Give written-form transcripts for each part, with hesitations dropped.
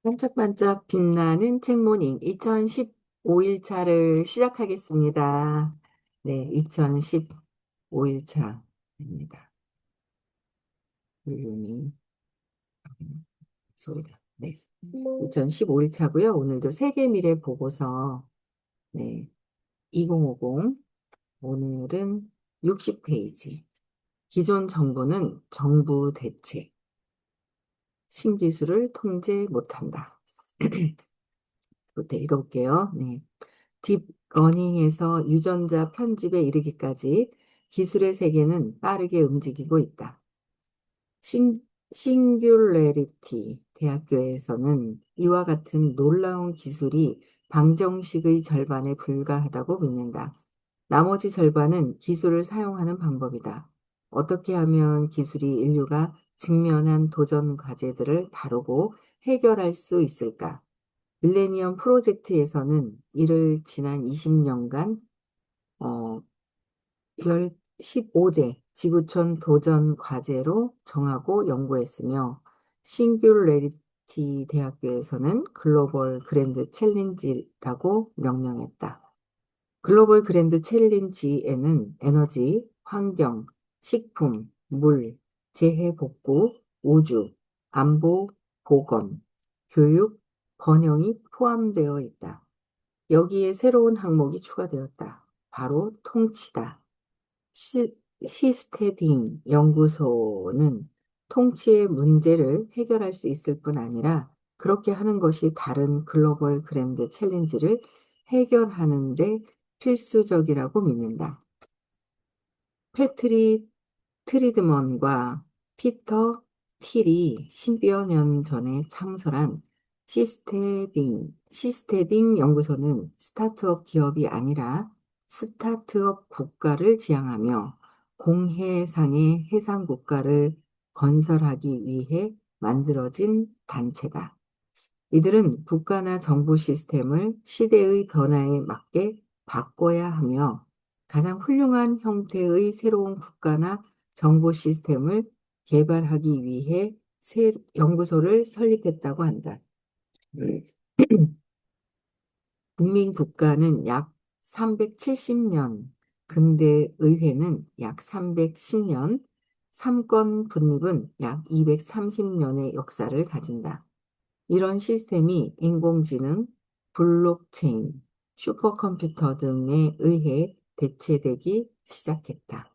반짝반짝 빛나는 책모닝 2015일차를 시작하겠습니다. 네, 2015일차입니다. 볼륨이, 소리가. 네. 2015일차고요. 오늘도 세계미래 보고서, 네, 2050. 오늘은 60페이지. 기존 정부는 정부 대책, 신기술을 통제 못한다. 부터 읽어볼게요. 네. 딥러닝에서 유전자 편집에 이르기까지 기술의 세계는 빠르게 움직이고 있다. 싱귤레리티 대학교에서는 이와 같은 놀라운 기술이 방정식의 절반에 불과하다고 믿는다. 나머지 절반은 기술을 사용하는 방법이다. 어떻게 하면 기술이 인류가 직면한 도전 과제들을 다루고 해결할 수 있을까? 밀레니엄 프로젝트에서는 이를 지난 20년간 15대 지구촌 도전 과제로 정하고 연구했으며 싱귤레리티 대학교에서는 글로벌 그랜드 챌린지라고 명명했다. 글로벌 그랜드 챌린지에는 에너지, 환경, 식품, 물, 재해복구, 우주, 안보, 보건, 교육, 번영이 포함되어 있다. 여기에 새로운 항목이 추가되었다. 바로 통치다. 시스테딩 연구소는 통치의 문제를 해결할 수 있을 뿐 아니라 그렇게 하는 것이 다른 글로벌 그랜드 챌린지를 해결하는 데 필수적이라고 믿는다. 패트리 트리드먼과 피터 틸이 10여 년 전에 창설한 시스테딩 연구소는 스타트업 기업이 아니라 스타트업 국가를 지향하며 공해상의 해상 국가를 건설하기 위해 만들어진 단체다. 이들은 국가나 정부 시스템을 시대의 변화에 맞게 바꿔야 하며 가장 훌륭한 형태의 새로운 국가나 정부 시스템을 개발하기 위해 새 연구소를 설립했다고 한다. 국민 국가는 약 370년, 근대 의회는 약 310년, 삼권 분립은 약 230년의 역사를 가진다. 이런 시스템이 인공지능, 블록체인, 슈퍼컴퓨터 등에 의해 대체되기 시작했다.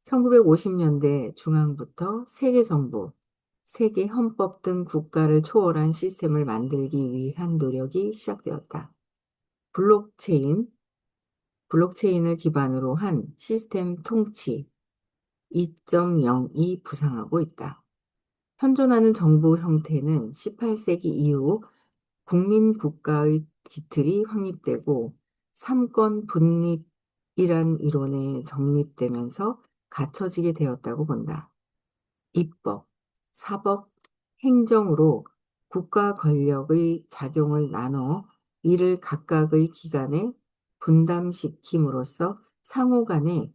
1950년대 중앙부터 세계정부, 세계헌법 등 국가를 초월한 시스템을 만들기 위한 노력이 시작되었다. 블록체인을 기반으로 한 시스템 통치 2.0이 부상하고 있다. 현존하는 정부 형태는 18세기 이후 국민 국가의 기틀이 확립되고 삼권 분립이란 이론에 정립되면서 갖춰지게 되었다고 본다. 입법, 사법, 행정으로 국가 권력의 작용을 나눠 이를 각각의 기관에 분담시킴으로써 상호 간의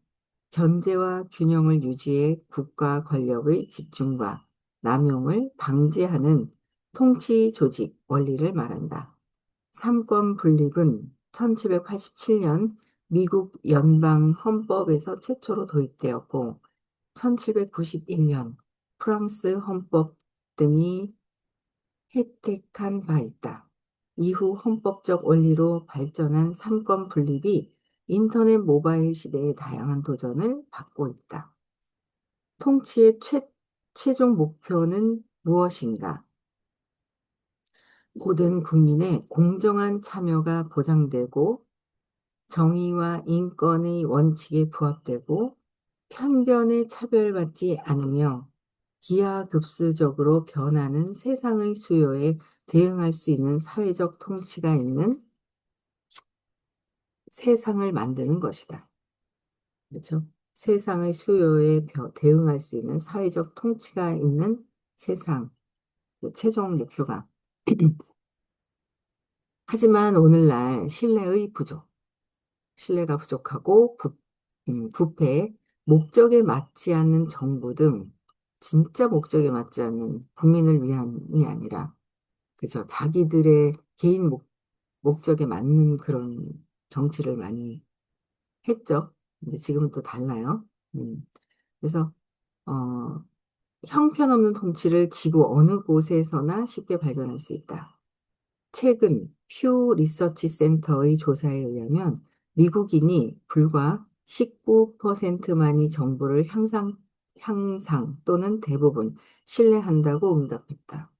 견제와 균형을 유지해 국가 권력의 집중과 남용을 방지하는 통치 조직 원리를 말한다. 삼권 분립은 1787년 미국 연방 헌법에서 최초로 도입되었고 1791년 프랑스 헌법 등이 혜택한 바 있다. 이후 헌법적 원리로 발전한 삼권 분립이 인터넷 모바일 시대의 다양한 도전을 받고 있다. 통치의 최종 목표는 무엇인가? 모든 국민의 공정한 참여가 보장되고 정의와 인권의 원칙에 부합되고 편견에 차별받지 않으며 기하급수적으로 변하는 세상의 수요에 대응할 수 있는 사회적 통치가 있는 세상을 만드는 것이다. 그렇죠? 세상의 수요에 대응할 수 있는 사회적 통치가 있는 세상, 그 최종 목표가. 하지만 오늘날 신뢰가 부족하고 부패, 목적에 맞지 않는 정부 등 진짜 목적에 맞지 않는 국민을 위한이 아니라 그죠. 자기들의 개인 목적에 맞는 그런 정치를 많이 했죠. 근데 지금은 또 달라요. 그래서, 어, 형편없는 통치를 지구 어느 곳에서나 쉽게 발견할 수 있다. 최근 퓨 리서치 센터의 조사에 의하면 미국인이 불과 19%만이 정부를 향상 또는 대부분 신뢰한다고 응답했다.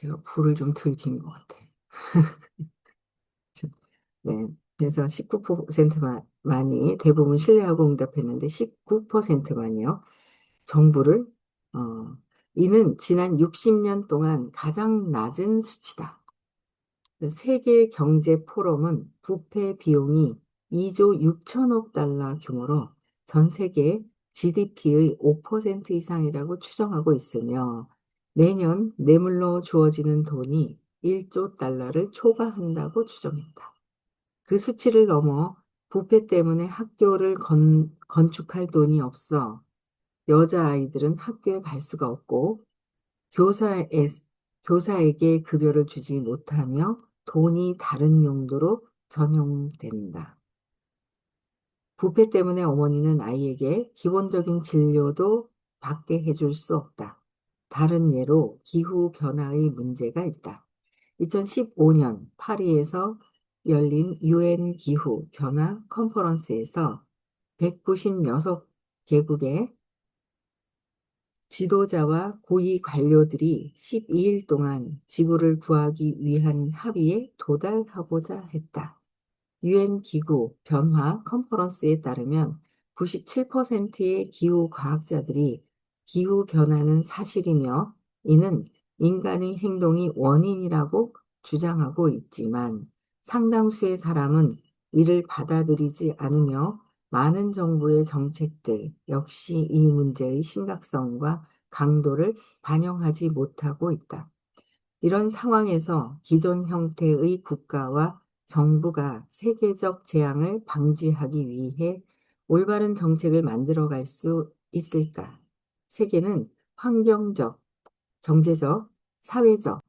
제가 불을 좀 들킨 것 같아요. 네. 그래서 19%만이 대부분 신뢰하고 응답했는데 19%만이요. 정부를, 어, 이는 지난 60년 동안 가장 낮은 수치다. 세계 경제 포럼은 부패 비용이 2조 6천억 달러 규모로 전 세계 GDP의 5% 이상이라고 추정하고 있으며 매년 뇌물로 주어지는 돈이 1조 달러를 초과한다고 추정했다. 그 수치를 넘어 부패 때문에 학교를 건축할 돈이 없어 여자아이들은 학교에 갈 수가 없고 교사에, 교사에게 급여를 주지 못하며 돈이 다른 용도로 전용된다. 부패 때문에 어머니는 아이에게 기본적인 진료도 받게 해줄 수 없다. 다른 예로 기후 변화의 문제가 있다. 2015년 파리에서 열린 유엔 기후 변화 컨퍼런스에서 196개국의 지도자와 고위 관료들이 12일 동안 지구를 구하기 위한 합의에 도달하고자 했다. 유엔 기후 변화 컨퍼런스에 따르면 97%의 기후 과학자들이 기후 변화는 사실이며 이는 인간의 행동이 원인이라고 주장하고 있지만 상당수의 사람은 이를 받아들이지 않으며 많은 정부의 정책들 역시 이 문제의 심각성과 강도를 반영하지 못하고 있다. 이런 상황에서 기존 형태의 국가와 정부가 세계적 재앙을 방지하기 위해 올바른 정책을 만들어갈 수 있을까? 세계는 환경적, 경제적, 사회적,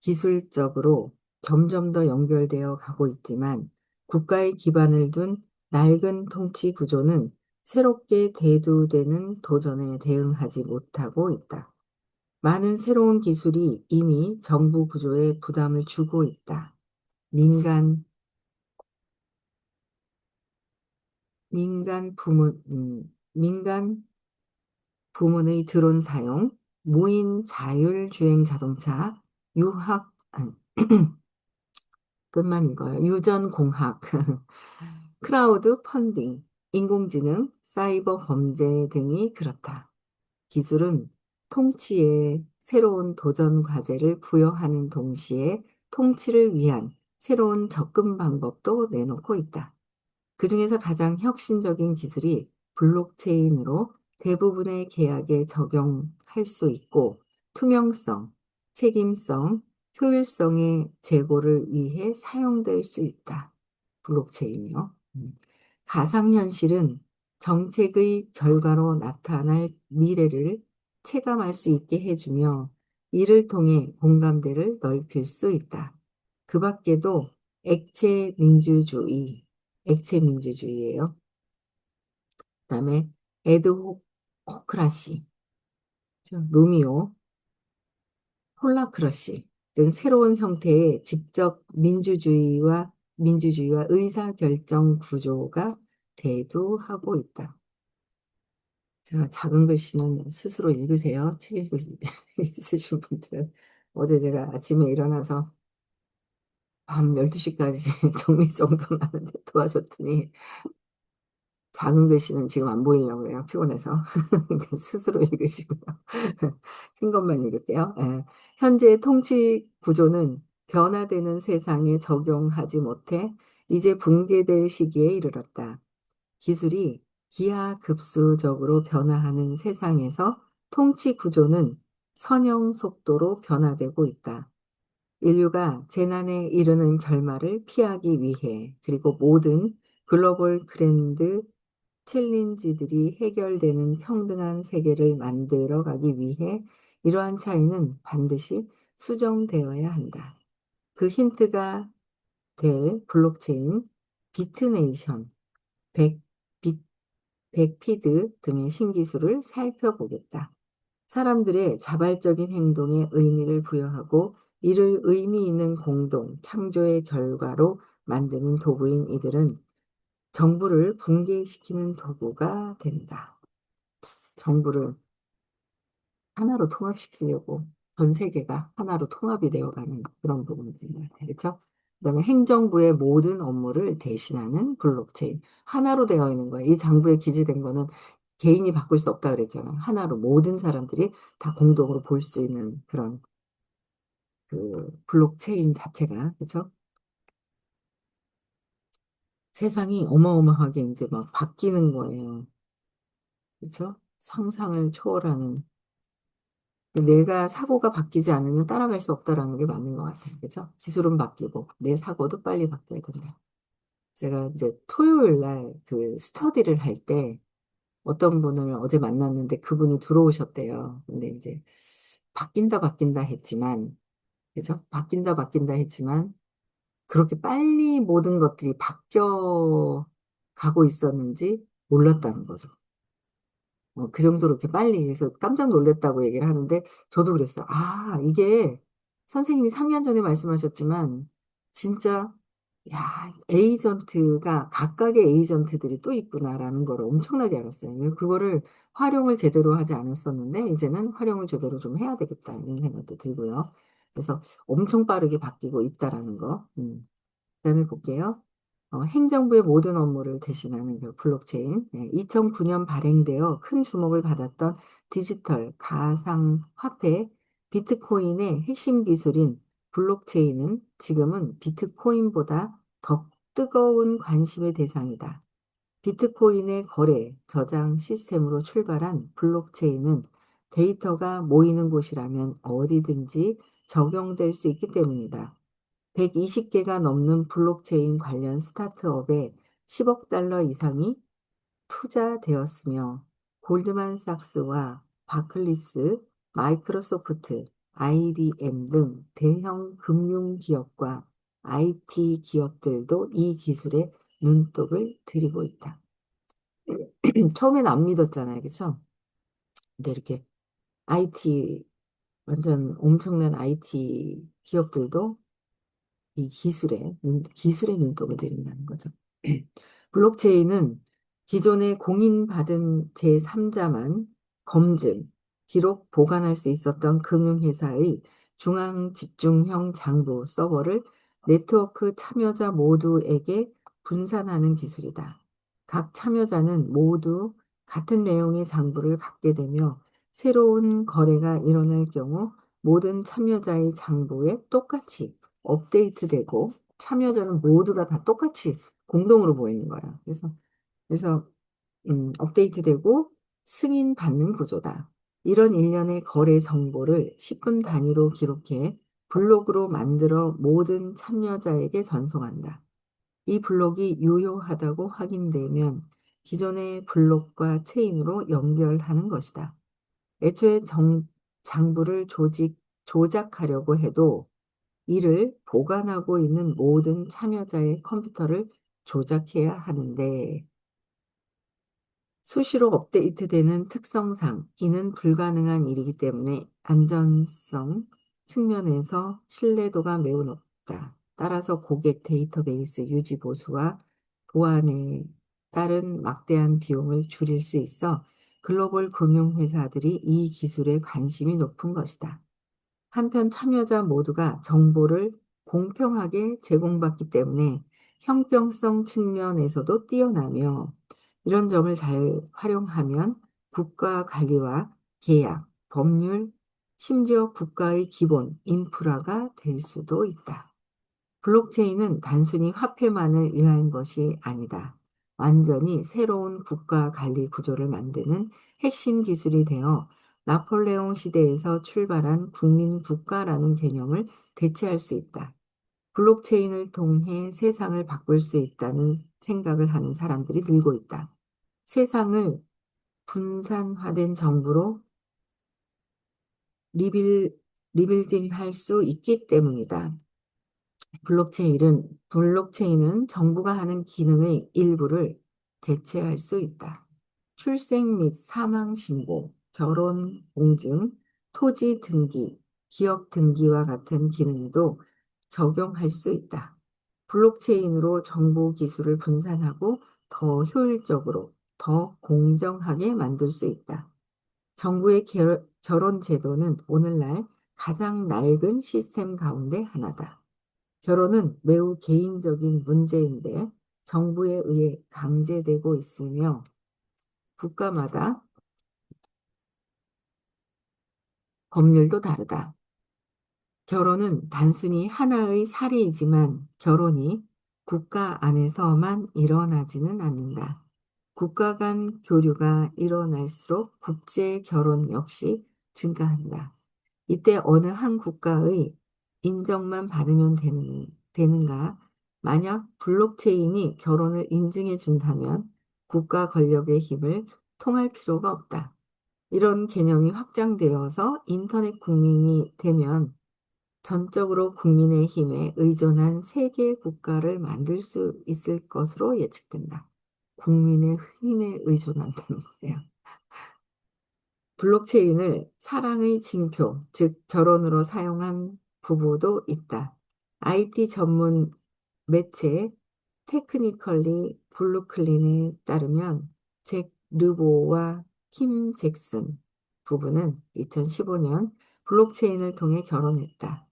기술적으로 점점 더 연결되어 가고 있지만 국가의 기반을 둔 낡은 통치 구조는 새롭게 대두되는 도전에 대응하지 못하고 있다. 많은 새로운 기술이 이미 정부 구조에 부담을 주고 있다. 민간, 민간 부문의 드론 사용, 무인 자율주행 자동차, 아니, 끝만 읽어요. 유전공학, 크라우드 펀딩, 인공지능, 사이버 범죄 등이 그렇다. 기술은 통치에 새로운 도전 과제를 부여하는 동시에 통치를 위한 새로운 접근 방법도 내놓고 있다. 그중에서 가장 혁신적인 기술이 블록체인으로 대부분의 계약에 적용할 수 있고 투명성, 책임성, 효율성의 제고를 위해 사용될 수 있다. 블록체인이요. 가상현실은 정책의 결과로 나타날 미래를 체감할 수 있게 해주며 이를 통해 공감대를 넓힐 수 있다. 그 밖에도 액체 민주주의, 액체 민주주의예요. 그다음에 에드호크라시, 루미오, 홀라크러시 등 새로운 형태의 직접 민주주의와 의사결정 구조가 대두하고 있다. 자, 작은 글씨는 스스로 읽으세요. 책 읽고 있으신 분들은. 어제 제가 아침에 일어나서 밤 12시까지 정리정돈 하는데 도와줬더니 작은 글씨는 지금 안 보이려고 그래요. 피곤해서. 그러니까 스스로 읽으시고요. 큰 것만 읽을게요. 예. 현재 통치 구조는 변화되는 세상에 적용하지 못해 이제 붕괴될 시기에 이르렀다. 기술이 기하급수적으로 변화하는 세상에서 통치 구조는 선형 속도로 변화되고 있다. 인류가 재난에 이르는 결말을 피하기 위해 그리고 모든 글로벌 챌린지들이 해결되는 평등한 세계를 만들어 가기 위해 이러한 차이는 반드시 수정되어야 한다. 그 힌트가 될 블록체인, 비트네이션, 백, 빅, 백피드 등의 신기술을 살펴보겠다. 사람들의 자발적인 행동에 의미를 부여하고 이를 의미 있는 공동, 창조의 결과로 만드는 도구인 이들은 정부를 붕괴시키는 도구가 된다. 정부를 하나로 통합시키려고 전 세계가 하나로 통합이 되어가는 그런 부분들인 것 같아요. 그렇죠? 그다음에 행정부의 모든 업무를 대신하는 블록체인. 하나로 되어 있는 거예요. 이 장부에 기재된 거는 개인이 바꿀 수 없다 그랬잖아요. 하나로 모든 사람들이 다 공동으로 볼 수 있는 그런 그 블록체인 자체가 그렇죠? 세상이 어마어마하게 이제 막 바뀌는 거예요. 그렇죠? 상상을 초월하는 내가 사고가 바뀌지 않으면 따라갈 수 없다라는 게 맞는 것 같아요. 그죠? 기술은 바뀌고 내 사고도 빨리 바뀌어야 된다. 제가 이제 토요일 날 그 스터디를 할 때 어떤 분을 어제 만났는데 그분이 들어오셨대요. 근데 이제 바뀐다 했지만, 그죠? 바뀐다 했지만 그렇게 빨리 모든 것들이 바뀌어 가고 있었는지 몰랐다는 거죠. 그 정도로 이렇게 빨리 해서 깜짝 놀랐다고 얘기를 하는데 저도 그랬어요. 아, 이게 선생님이 3년 전에 말씀하셨지만 진짜 야, 에이전트가 각각의 에이전트들이 또 있구나라는 걸 엄청나게 알았어요. 그거를 활용을 제대로 하지 않았었는데 이제는 활용을 제대로 좀 해야 되겠다 이런 생각도 들고요. 그래서 엄청 빠르게 바뀌고 있다라는 거. 그다음에 볼게요. 행정부의 모든 업무를 대신하는 그 블록체인. 2009년 발행되어 큰 주목을 받았던 디지털 가상화폐 비트코인의 핵심 기술인 블록체인은 지금은 비트코인보다 더 뜨거운 관심의 대상이다. 비트코인의 거래, 저장 시스템으로 출발한 블록체인은 데이터가 모이는 곳이라면 어디든지 적용될 수 있기 때문이다. 120개가 넘는 블록체인 관련 스타트업에 10억 달러 이상이 투자되었으며 골드만삭스와 바클리스, 마이크로소프트, IBM 등 대형 금융기업과 IT 기업들도 이 기술에 눈독을 들이고 있다. 처음엔 안 믿었잖아요. 그쵸? 근데 이렇게 IT, 완전 엄청난 IT 기업들도 이 기술에 눈독을 들인다는 거죠. 블록체인은 기존에 공인받은 제3자만 검증, 기록, 보관할 수 있었던 금융회사의 중앙 집중형 장부 서버를 네트워크 참여자 모두에게 분산하는 기술이다. 각 참여자는 모두 같은 내용의 장부를 갖게 되며 새로운 거래가 일어날 경우 모든 참여자의 장부에 똑같이 업데이트되고 참여자는 모두가 다 똑같이 공동으로 보이는 거야. 그래서 업데이트되고 승인받는 구조다. 이런 일련의 거래 정보를 10분 단위로 기록해 블록으로 만들어 모든 참여자에게 전송한다. 이 블록이 유효하다고 확인되면 기존의 블록과 체인으로 연결하는 것이다. 애초에 장부를 조작하려고 해도 이를 보관하고 있는 모든 참여자의 컴퓨터를 조작해야 하는데 수시로 업데이트되는 특성상 이는 불가능한 일이기 때문에 안전성 측면에서 신뢰도가 매우 높다. 따라서 고객 데이터베이스 유지 보수와 보안에 따른 막대한 비용을 줄일 수 있어 글로벌 금융회사들이 이 기술에 관심이 높은 것이다. 한편 참여자 모두가 정보를 공평하게 제공받기 때문에 형평성 측면에서도 뛰어나며 이런 점을 잘 활용하면 국가 관리와 계약, 법률, 심지어 국가의 기본 인프라가 될 수도 있다. 블록체인은 단순히 화폐만을 위한 것이 아니다. 완전히 새로운 국가 관리 구조를 만드는 핵심 기술이 되어 나폴레옹 시대에서 출발한 국민 국가라는 개념을 대체할 수 있다. 블록체인을 통해 세상을 바꿀 수 있다는 생각을 하는 사람들이 늘고 있다. 세상을 분산화된 정부로 리빌, 리빌딩할 수 있기 때문이다. 블록체인은 정부가 하는 기능의 일부를 대체할 수 있다. 출생 및 사망 신고, 결혼 공증, 토지 등기, 기업 등기와 같은 기능에도 적용할 수 있다. 블록체인으로 정보 기술을 분산하고 더 효율적으로, 더 공정하게 만들 수 있다. 정부의 결혼 제도는 오늘날 가장 낡은 시스템 가운데 하나다. 결혼은 매우 개인적인 문제인데 정부에 의해 강제되고 있으며 국가마다 법률도 다르다. 결혼은 단순히 하나의 사례이지만 결혼이 국가 안에서만 일어나지는 않는다. 국가 간 교류가 일어날수록 국제 결혼 역시 증가한다. 이때 어느 한 국가의 인정만 받으면 되는가? 만약 블록체인이 결혼을 인증해 준다면 국가 권력의 힘을 통할 필요가 없다. 이런 개념이 확장되어서 인터넷 국민이 되면 전적으로 국민의 힘에 의존한 세계 국가를 만들 수 있을 것으로 예측된다. 국민의 힘에 의존한다는 거예요. 블록체인을 사랑의 징표, 즉 결혼으로 사용한 부부도 있다. IT 전문 매체 테크니컬리 블루클린에 따르면 잭 르보와 킴 잭슨 부부는 2015년 블록체인을 통해 결혼했다.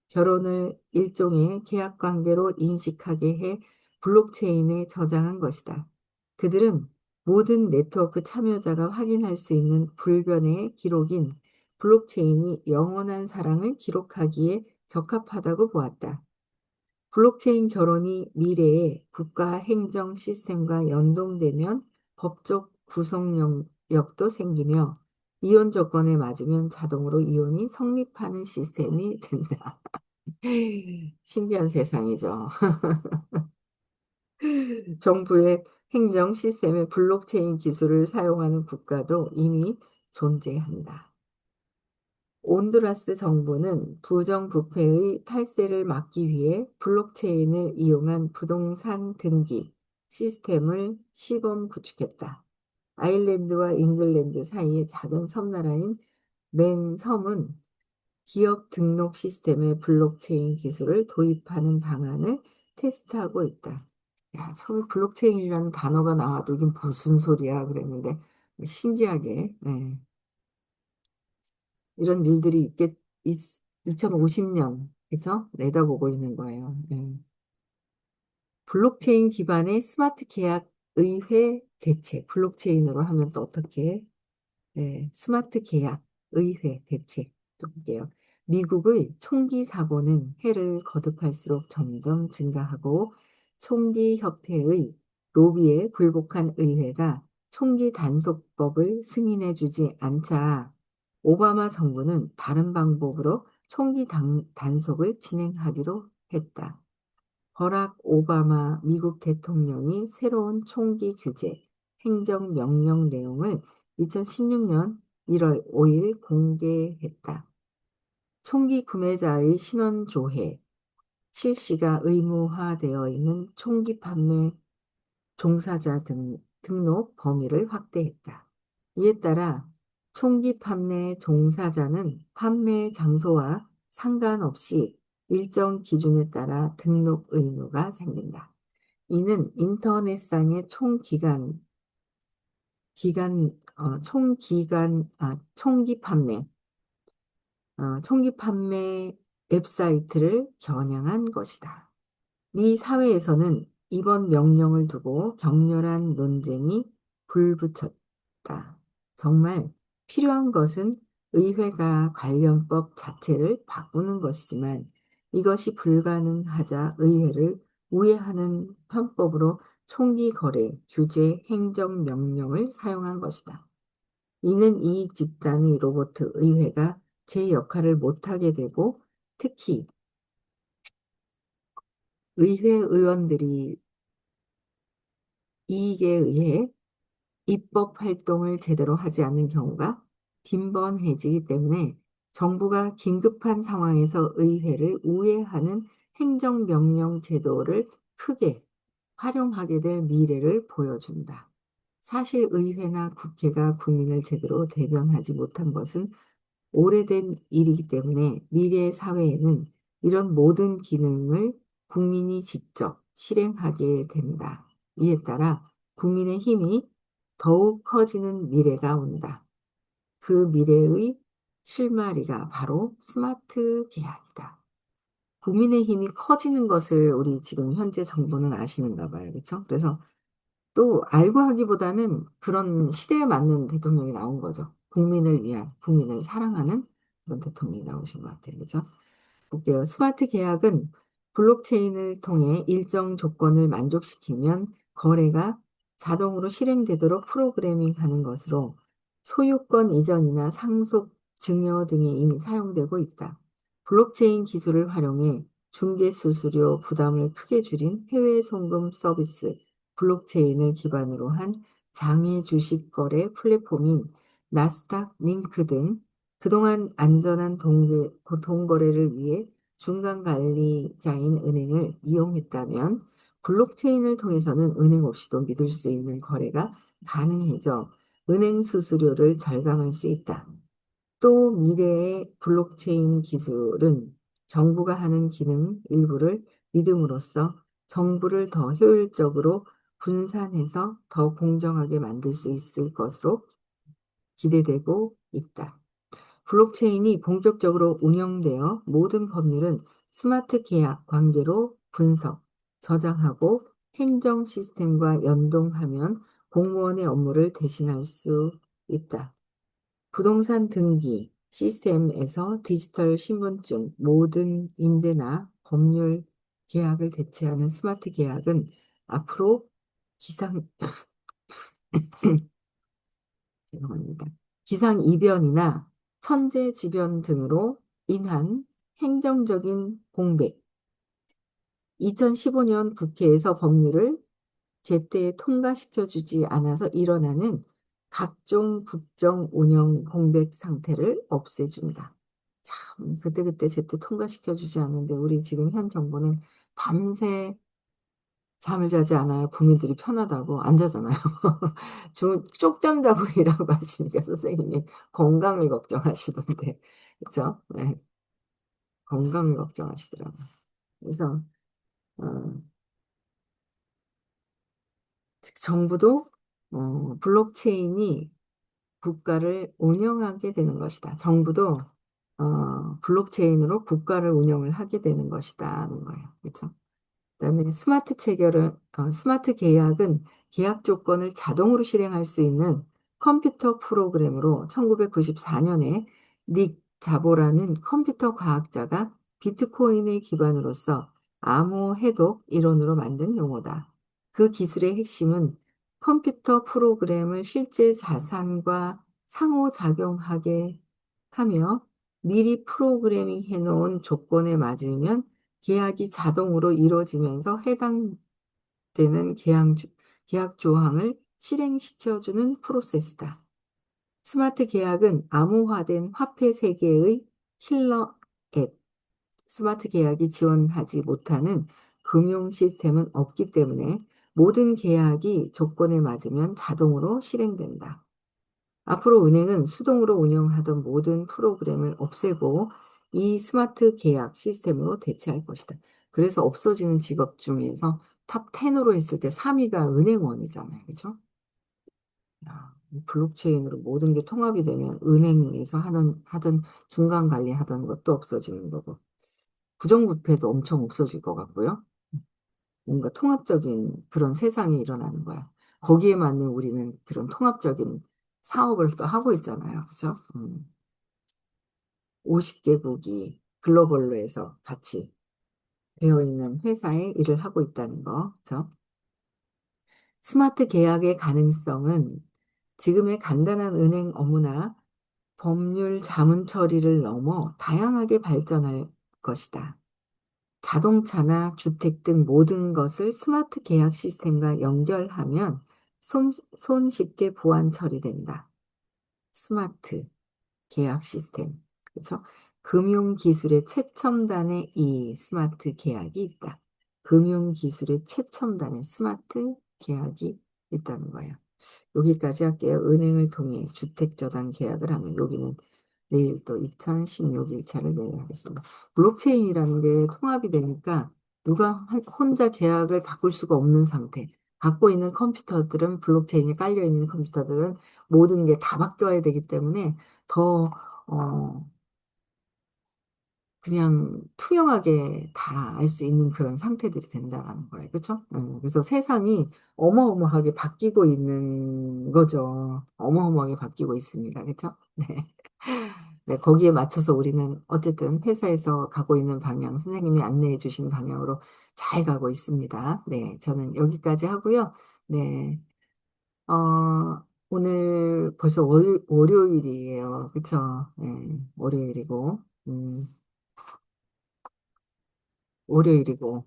결혼을 일종의 계약 관계로 인식하게 해 블록체인에 저장한 것이다. 그들은 모든 네트워크 참여자가 확인할 수 있는 불변의 기록인 블록체인이 영원한 사랑을 기록하기에 적합하다고 보았다. 블록체인 결혼이 미래의 국가 행정 시스템과 연동되면 법적 구속력도 생기며 이혼 조건에 맞으면 자동으로 이혼이 성립하는 시스템이 된다. 신기한 세상이죠. 정부의 행정 시스템에 블록체인 기술을 사용하는 국가도 이미 존재한다. 온두라스 정부는 부정부패의 탈세를 막기 위해 블록체인을 이용한 부동산 등기 시스템을 시범 구축했다. 아일랜드와 잉글랜드 사이의 작은 섬나라인 맨 섬은 기업 등록 시스템에 블록체인 기술을 도입하는 방안을 테스트하고 있다. 야, 처음에 블록체인이라는 단어가 나와도 이게 무슨 소리야 그랬는데 신기하게 네. 이런 일들이 2050년 그죠? 내다보고 있는 거예요. 네. 블록체인 기반의 스마트 계약 의회 대책. 블록체인으로 하면 또 어떻게 네, 스마트 계약, 의회, 대책 또 볼게요. 미국의 총기 사고는 해를 거듭할수록 점점 증가하고 총기 협회의 로비에 굴복한 의회가 총기 단속법을 승인해주지 않자 오바마 정부는 다른 방법으로 총기 단속을 진행하기로 했다. 버락 오바마 미국 대통령이 새로운 총기 규제 행정명령 내용을 2016년 1월 5일 공개했다. 총기 구매자의 신원 조회, 실시가 의무화되어 있는 총기 판매 종사자 등록 범위를 확대했다. 이에 따라 총기 판매 종사자는 판매 장소와 상관없이 일정 기준에 따라 등록 의무가 생긴다. 이는 인터넷상의 총기 판매 웹사이트를 겨냥한 것이다. 미 사회에서는 이번 명령을 두고 격렬한 논쟁이 불붙었다. 정말 필요한 것은 의회가 관련법 자체를 바꾸는 것이지만 이것이 불가능하자 의회를 우회하는 편법으로 총기 거래 규제 행정명령을 사용한 것이다. 이는 이익 집단의 로봇 의회가 제 역할을 못하게 되고 특히 의회 의원들이 이익에 의해 입법 활동을 제대로 하지 않는 경우가 빈번해지기 때문에 정부가 긴급한 상황에서 의회를 우회하는 행정명령 제도를 크게 활용하게 될 미래를 보여준다. 사실 의회나 국회가 국민을 제대로 대변하지 못한 것은 오래된 일이기 때문에 미래의 사회에는 이런 모든 기능을 국민이 직접 실행하게 된다. 이에 따라 국민의 힘이 더욱 커지는 미래가 온다. 그 미래의 실마리가 바로 스마트 계약이다. 국민의 힘이 커지는 것을 우리 지금 현재 정부는 아시는가 봐요. 그렇죠? 그래서 또 알고 하기보다는 그런 시대에 맞는 대통령이 나온 거죠. 국민을 위한, 국민을 사랑하는 그런 대통령이 나오신 것 같아요. 그죠? 볼게요. 스마트 계약은 블록체인을 통해 일정 조건을 만족시키면 거래가 자동으로 실행되도록 프로그래밍하는 것으로 소유권 이전이나 상속, 증여 등에 이미 사용되고 있다. 블록체인 기술을 활용해 중개 수수료 부담을 크게 줄인 해외 송금 서비스 블록체인을 기반으로 한 장외 주식 거래 플랫폼인 나스닥 링크 등 그동안 안전한 동거래를 위해 중간 관리자인 은행을 이용했다면 블록체인을 통해서는 은행 없이도 믿을 수 있는 거래가 가능해져 은행 수수료를 절감할 수 있다. 또 미래의 블록체인 기술은 정부가 하는 기능 일부를 믿음으로써 정부를 더 효율적으로 분산해서 더 공정하게 만들 수 있을 것으로 기대되고 있다. 블록체인이 본격적으로 운영되어 모든 법률은 스마트 계약 관계로 분석, 저장하고 행정 시스템과 연동하면 공무원의 업무를 대신할 수 있다. 부동산 등기 시스템에서 디지털 신분증, 모든 임대나 법률 계약을 대체하는 스마트 계약은 앞으로 기상, 죄송합니다. 기상이변이나 천재지변 등으로 인한 행정적인 공백, 2015년 국회에서 법률을 제때 통과시켜주지 않아서 일어나는 각종 국정 운영 공백 상태를 없애준다. 참, 그때그때 제때 통과시켜주지 않는데 우리 지금 현 정부는 밤새 잠을 자지 않아요. 국민들이 편하다고 안 자잖아요. 쪽잠 자고 일하고 하시니까 선생님이 건강을 걱정하시던데, 그렇죠? 네, 건강을 걱정하시더라고요. 그래서 어, 정부도 블록체인이 국가를 운영하게 되는 것이다. 정부도 블록체인으로 국가를 운영을 하게 되는 것이다는 거예요. 그렇죠? 그다음에 스마트 계약은 계약 조건을 자동으로 실행할 수 있는 컴퓨터 프로그램으로 1994년에 닉 자보라는 컴퓨터 과학자가 비트코인의 기반으로서 암호 해독 이론으로 만든 용어다. 그 기술의 핵심은 컴퓨터 프로그램을 실제 자산과 상호작용하게 하며 미리 프로그래밍 해놓은 조건에 맞으면 계약이 자동으로 이루어지면서 해당되는 계약 조항을 실행시켜주는 프로세스다. 스마트 계약은 암호화된 화폐 세계의 킬러 앱, 스마트 계약이 지원하지 못하는 금융 시스템은 없기 때문에 모든 계약이 조건에 맞으면 자동으로 실행된다. 앞으로 은행은 수동으로 운영하던 모든 프로그램을 없애고 이 스마트 계약 시스템으로 대체할 것이다. 그래서 없어지는 직업 중에서 탑 10으로 했을 때 3위가 은행원이잖아요. 그죠? 야, 블록체인으로 모든 게 통합이 되면 은행에서 하던 중간 관리하던 것도 없어지는 거고, 부정부패도 엄청 없어질 것 같고요. 뭔가 통합적인 그런 세상이 일어나는 거야. 거기에 맞는 우리는 그런 통합적인 사업을 또 하고 있잖아요. 그죠? 50개국이 글로벌로 해서 같이 되어 있는 회사에 일을 하고 있다는 거. 그죠? 스마트 계약의 가능성은 지금의 간단한 은행 업무나 법률 자문 처리를 넘어 다양하게 발전할 것이다. 자동차나 주택 등 모든 것을 스마트 계약 시스템과 연결하면 손쉽게 보안 처리된다. 스마트 계약 시스템. 그렇죠? 금융기술의 최첨단에 이 스마트 계약이 있다. 금융기술의 최첨단의 스마트 계약이 있다는 거예요. 여기까지 할게요. 은행을 통해 주택저당 계약을 하면 여기는 내일 또 2016일차를 내일 하겠습니다. 블록체인이라는 게 통합이 되니까 누가 혼자 계약을 바꿀 수가 없는 상태. 갖고 있는 컴퓨터들은 블록체인이 깔려 있는 컴퓨터들은 모든 게 다 바뀌어야 되기 때문에 더 어, 그냥 투명하게 다 알 수 있는 그런 상태들이 된다라는 거예요. 그쵸? 그래서 세상이 어마어마하게 바뀌고 있는 거죠. 어마어마하게 바뀌고 있습니다. 그쵸? 네. 네, 거기에 맞춰서 우리는 어쨌든 회사에서 가고 있는 방향, 선생님이 안내해 주신 방향으로 잘 가고 있습니다. 네, 저는 여기까지 하고요. 네, 오늘 벌써 월요일이에요. 그쵸? 네, 월요일이고, 월요일이고,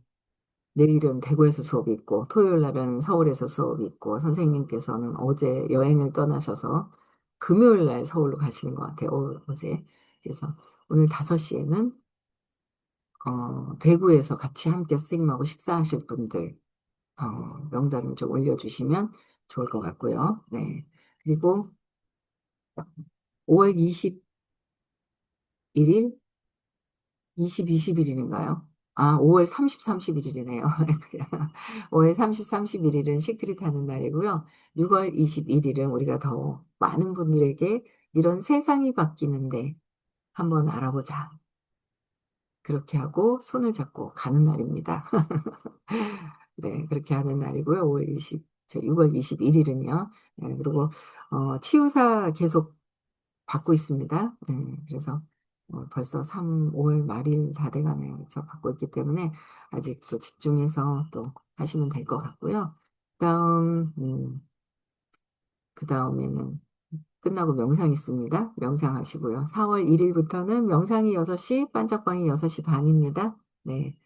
내일은 대구에서 수업이 있고, 토요일 날은 서울에서 수업이 있고, 선생님께서는 어제 여행을 떠나셔서 금요일 날 서울로 가시는 것 같아요. 어제. 그래서 오늘 5시에는 대구에서 같이 함께 선생님하고 식사하실 분들, 명단을 좀 올려주시면 좋을 것 같고요. 네. 그리고 5월 21일, 20, 21일인가요? 5월 30, 31일이네요. 5월 30, 31일은 시크릿 하는 날이고요. 6월 21일은 우리가 더 많은 분들에게 이런 세상이 바뀌는데 한번 알아보자. 그렇게 하고 손을 잡고 가는 날입니다. 네, 그렇게 하는 날이고요. 6월 21일은요. 그리고, 치유사 계속 받고 있습니다. 그래서 벌써 5월 말일 다 돼가네요. 그래서 받고 있기 때문에 아직 또 집중해서 또 하시면 될 것 같고요. 그다음, 그 다음에는 끝나고 명상 있습니다. 명상하시고요. 4월 1일부터는 명상이 6시, 반짝방이 6시 반입니다. 네.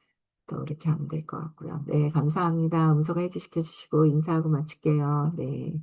또 이렇게 하면 될 것 같고요. 네, 감사합니다. 음소거 해지시켜주시고 인사하고 마칠게요. 네.